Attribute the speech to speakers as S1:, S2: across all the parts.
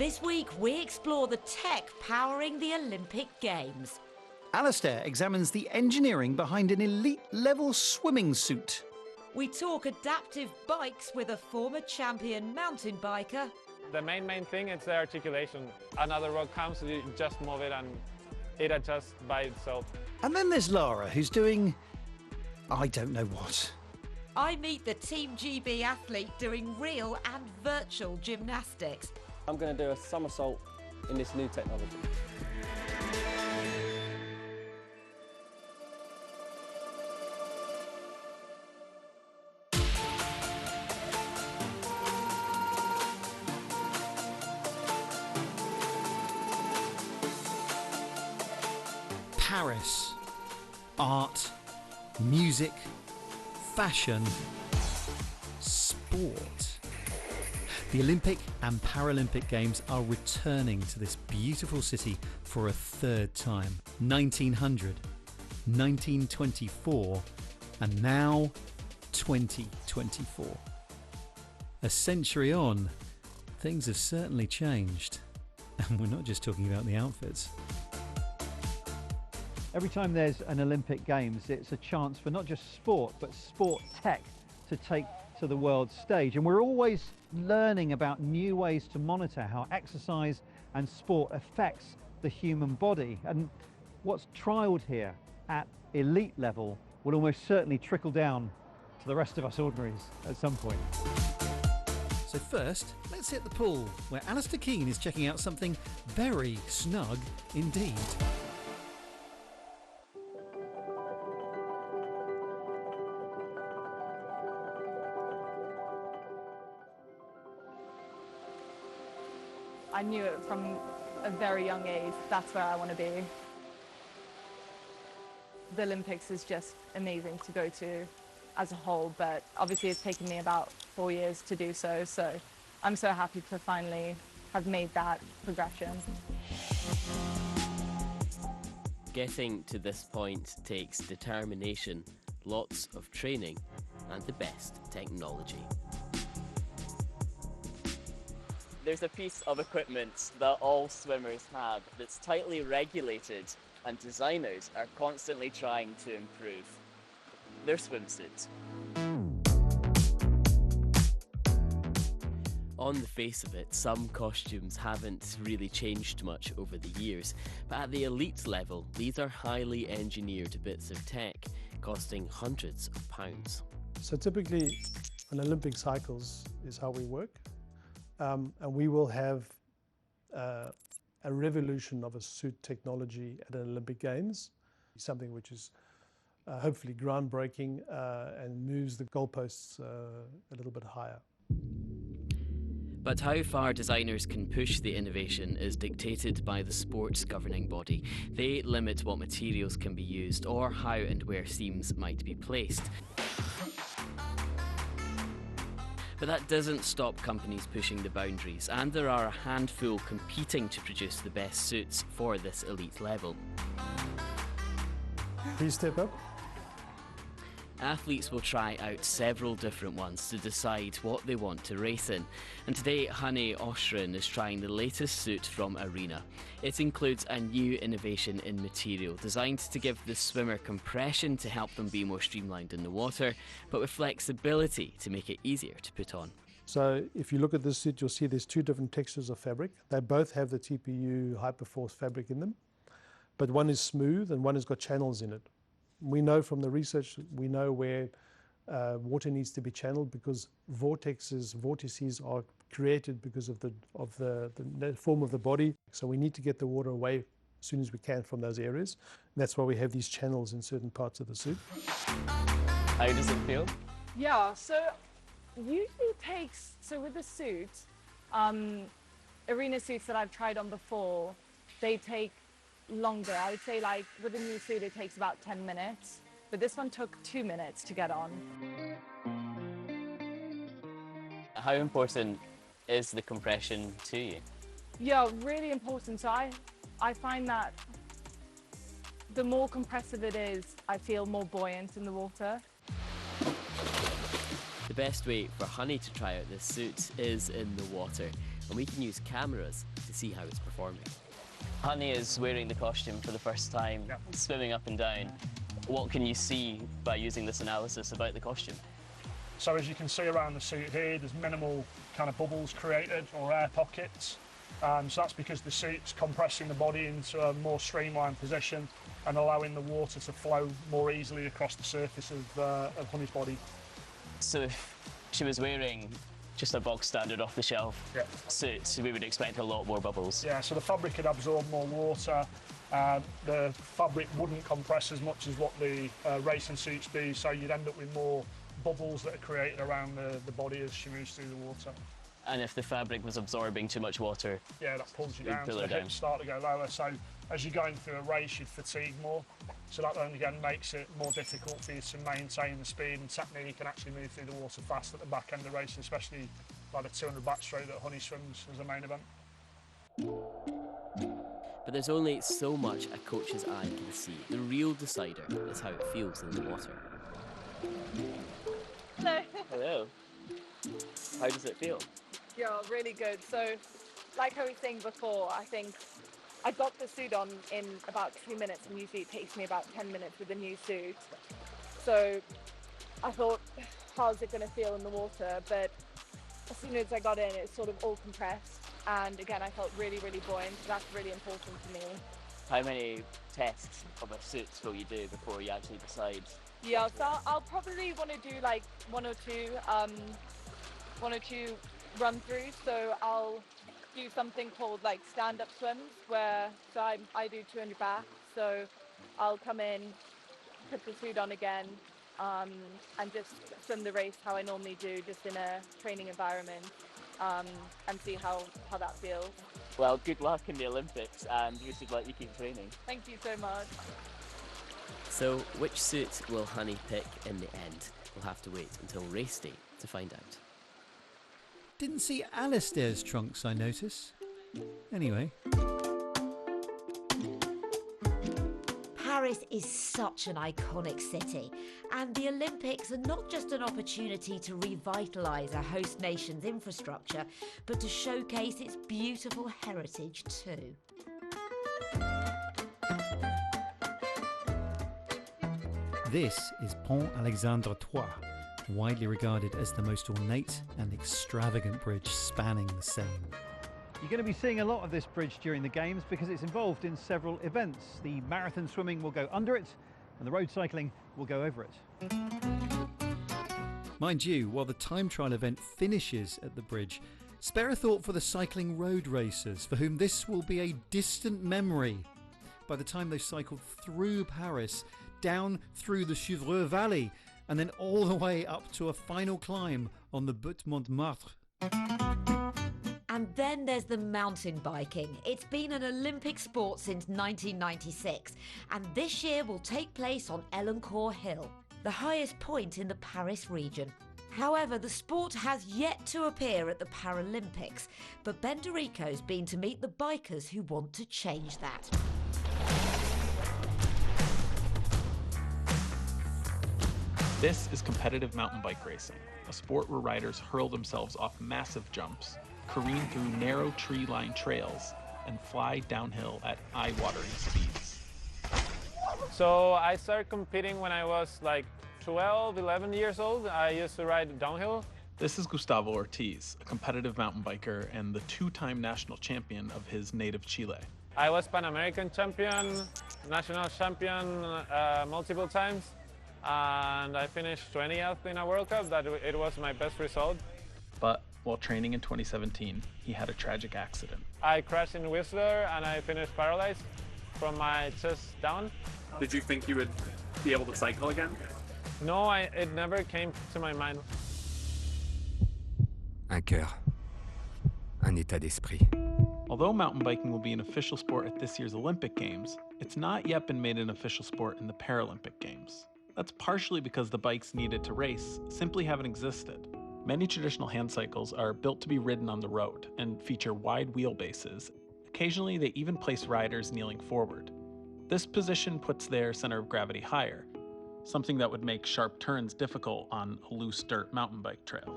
S1: This week we explore the tech powering the Olympic Games.
S2: Alistair examines the engineering behind an elite-level swimming suit.
S1: We talk adaptive bikes with a former champion mountain biker.
S3: The main thing is the articulation. Another rock comes, you just move it and it adjusts by itself.
S2: And then there's Lara, who's doing... I don't know what.
S1: I meet the Team GB athlete doing real and virtual gymnastics.
S4: I'm going to do a somersault in this new technology.
S2: Paris. Art, music, fashion, sport. The Olympic and Paralympic Games are returning to this beautiful city for a third time. 1900, 1924, and now 2024. A century on, things have certainly changed. And we're not just talking about the outfits.
S5: Every time there's an Olympic Games, it's a chance for not just sport, but sport tech to take to the world stage. And we're always learning about new ways to monitor how exercise and sport affects the human body. And what's trialled here at elite level will almost certainly trickle down to the rest of us ordinaries at some point.
S2: So first, let's hit the pool, where Alistair Keane is checking out something very snug indeed.
S6: I knew it from a very young age, that's where I want to be. The Olympics is just amazing to go to as a whole, but obviously it's taken me about 4 years to do so, so I'm so happy to finally have made that progression.
S7: Getting to this point takes determination, lots of training, and the best technology.
S8: There's a piece of equipment that all swimmers have that's tightly regulated, and designers are constantly trying to improve their swimsuits.
S7: On the face of it, some costumes haven't really changed much over the years, but at the elite level, these are highly engineered bits of tech, costing hundreds of pounds.
S9: So typically, an Olympic cycles is how we work. And we will have a revolution of a suit technology at an Olympic Games, something which is hopefully groundbreaking and moves the goalposts a little bit higher.
S7: But how far designers can push the innovation is dictated by the sport's governing body. They limit what materials can be used or how and where seams might be placed. But that doesn't stop companies pushing the boundaries, and there are a handful competing to produce the best suits for this elite level.
S9: Please step up.
S7: Athletes will try out several different ones to decide what they want to race in. And today, Hanne Oshrin is trying the latest suit from Arena. It includes a new innovation in material designed to give the swimmer compression to help them be more streamlined in the water, but with flexibility to make it easier to put on.
S9: So if you look at this suit, you'll see there's two different textures of fabric. They both have the TPU Hyperforce fabric in them, but one is smooth and one has got channels in it. We know from the research, we know where water needs to be channeled because vortices are created because of the form of the body. So we need to get the water away as soon as we can from those areas. And that's why we have these channels in certain parts of the suit.
S8: How does it feel?
S6: Yeah, so usually it takes, so with the suit, Arena suits that I've tried on before, they take longer. I would say like with a new suit it takes about 10 minutes, but this one took 2 minutes to get on.
S8: How important is the compression to you?
S6: Yeah, really important. So I find that the more compressive it is, I feel more buoyant in the water.
S7: The best way for Hanne to try out this suit is in the water. and we can use cameras to see how it's performing.
S8: Honey is wearing the costume for the first time, swimming up and down. What can you see by using this analysis about the costume?
S10: So as you can see around the suit here, there's minimal kind of bubbles created or air pockets. So that's because the suit's compressing the body into a more streamlined position and allowing the water to flow more easily across the surface of Honey's body.
S8: So if she was wearing just a box standard off-the-shelf suit, we would expect a lot more bubbles.
S10: Yeah, so the fabric could absorb more water. The fabric wouldn't compress as much as what the racing suits do, so you'd end up with more bubbles that are created around the body as she moves through the water.
S8: And if the fabric was absorbing too much water,
S10: yeah, that pulls you down, so the hips start to go lower. So as you're going through a race, you'd fatigue more. So that then again makes it more difficult for you to maintain the speed and technique and actually move through the water fast at the back end of the race, especially by the 200 backstroke that Honey swims as a main event.
S7: But there's only so much a coach's eye can see. The real decider is how it feels in the water.
S6: Hello.
S8: hello. How does it feel?
S6: Yeah, really good. So, like I was saying before, I think I got the suit on in about 2 minutes, and usually it takes me about 10 minutes with a new suit. So I thought, how's it going to feel in the water? But as soon as I got in, it's sort of all compressed. And again, I felt really, really buoyant. So that's really important to me.
S8: How many tests of a suit will you do before you actually decide?
S6: Yeah, so I'll probably want to do like one or two run throughs. So I'll do something called like stand-up swims, where I do 200 back. So I'll come in, put the suit on again, and just swim the race how I normally do, just in a training environment, and see how that feels.
S8: Well, good luck in the Olympics, and we should let you keep training.
S6: Thank you so much.
S7: So, which suit will Honey pick in the end? We'll have to wait until race day to find out.
S2: Didn't see Alistair's trunks, I notice. Anyway.
S1: Paris is such an iconic city, and the Olympics are not just an opportunity to revitalise a host nation's infrastructure, but to showcase its beautiful heritage too.
S2: This is Pont Alexandre III, widely regarded as the most ornate and extravagant bridge spanning the Seine.
S5: You're going to be seeing a lot of this bridge during the Games because it's involved in several events. The marathon swimming will go under it, and the road cycling will go over it.
S2: Mind you, while the time trial event finishes at the bridge, spare a thought for the cycling road racers, for whom this will be a distant memory by the time they've cycled through Paris, down through the Chevreuse Valley, and then all the way up to a final climb on the Butte Montmartre.
S1: And then there's the mountain biking. It's been an Olympic sport since 1996, and this year will take place on Elancourt Hill, the highest point in the Paris region. However, the sport has yet to appear at the Paralympics, but Benderico's been to meet the bikers who want to change that.
S11: This is competitive mountain bike racing, a sport where riders hurl themselves off massive jumps, careen through narrow tree-lined trails, and fly downhill at eye-watering speeds.
S3: So I started competing when I was like 12, 11 years old. I used to ride downhill.
S11: This is Gustavo Ortiz, a competitive mountain biker and the two-time national champion of his native Chile.
S3: I was Pan American champion, national champion multiple times, and I finished 20th in a World Cup. It was my best result.
S11: But while training in 2017, he had a tragic accident.
S3: I crashed in Whistler and I finished paralyzed from my chest down.
S12: Did you think you would be able to cycle again?
S3: No, it never came to my mind.
S13: Un cœur, un état d'esprit.
S11: Although mountain biking will be an official sport at this year's Olympic Games, it's not yet been made an official sport in the Paralympic Games. That's partially because the bikes needed to race simply haven't existed. Many traditional hand cycles are built to be ridden on the road and feature wide wheelbases. Occasionally, they even place riders kneeling forward. This position puts their center of gravity higher, something that would make sharp turns difficult on a loose dirt mountain bike trail.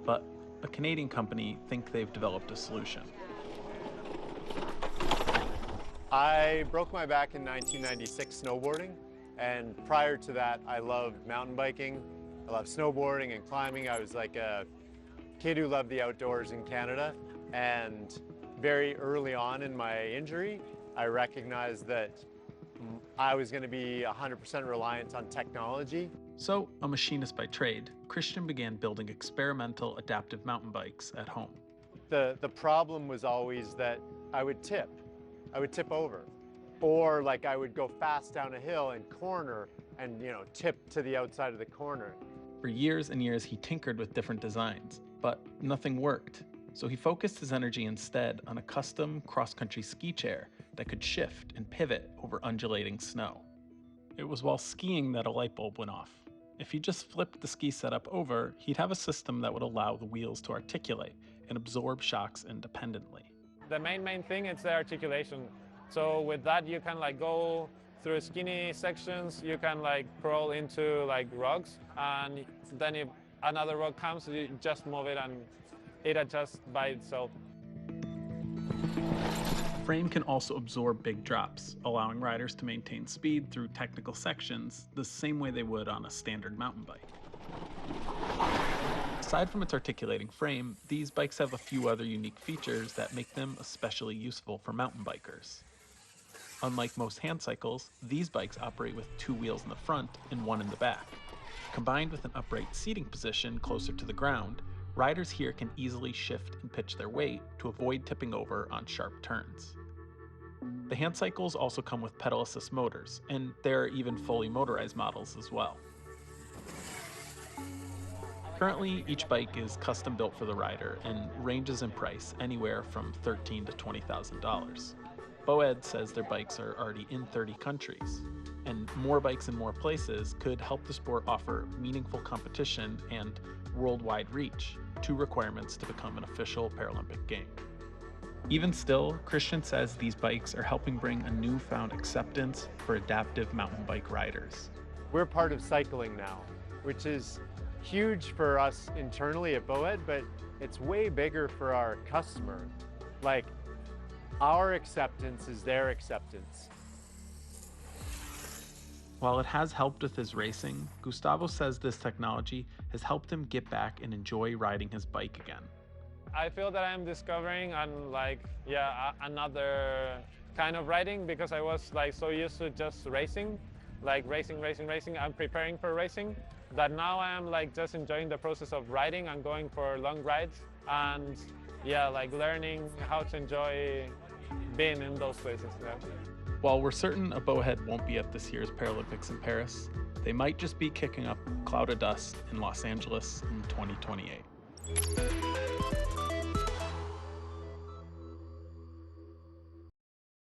S11: But a Canadian company, think they've developed a solution.
S14: I broke my back in 1996 snowboarding, and prior to that I loved mountain biking, I loved snowboarding and climbing. I was like a kid who loved the outdoors in Canada, and very early on in my injury I recognized that I was going to be 100% reliant on technology.
S11: So, a machinist by trade, Christian began building experimental adaptive mountain bikes at home.
S14: The problem was always that I would tip over, or like I would go fast down a hill and corner and tip to the outside of the corner.
S11: For years and years he tinkered with different designs, but nothing worked. So he focused his energy instead on a custom cross-country ski chair that could shift and pivot over undulating snow. It was while skiing that a light bulb went off. If he just flipped the ski setup over, he'd have a system that would allow the wheels to articulate and absorb shocks independently.
S3: The main thing is the articulation. So with that you can like go through skinny sections, you can like crawl into like rocks, and then if another rock comes, you just move it and it adjusts by itself.
S11: Frame can also absorb big drops, allowing riders to maintain speed through technical sections the same way they would on a standard mountain bike. Aside from its articulating frame, these bikes have a few other unique features that make them especially useful for mountain bikers. Unlike most hand cycles, these bikes operate with 2 wheels in the front and 1 in the back. Combined with an upright seating position closer to the ground, riders here can easily shift and pitch their weight to avoid tipping over on sharp turns. The hand cycles also come with pedal assist motors, and there are even fully motorized models as well. Currently, each bike is custom built for the rider and ranges in price anywhere from $13,000 to $20,000. Boed says their bikes are already in 30 countries, and more bikes in more places could help the sport offer meaningful competition and worldwide reach, 2 requirements to become an official Paralympic game. Even still, Christian says these bikes are helping bring a newfound acceptance for adaptive mountain bike riders.
S14: We're part of cycling now, which is huge for us internally at Boed, but it's way bigger for our customer. Like, our acceptance is their acceptance.
S11: While it has helped with his racing, Gustavo says this technology has helped him get back and enjoy riding his bike again.
S3: I feel that I'm discovering another kind of riding, because I was like so used to just racing, like racing. I'm preparing for racing, that now I am like just enjoying the process of riding and going for long rides, and like learning how to enjoy being in those places.
S11: While we're certain a bowhead won't be at this year's Paralympics in Paris, they might just be kicking up a cloud of dust in Los Angeles in 2028.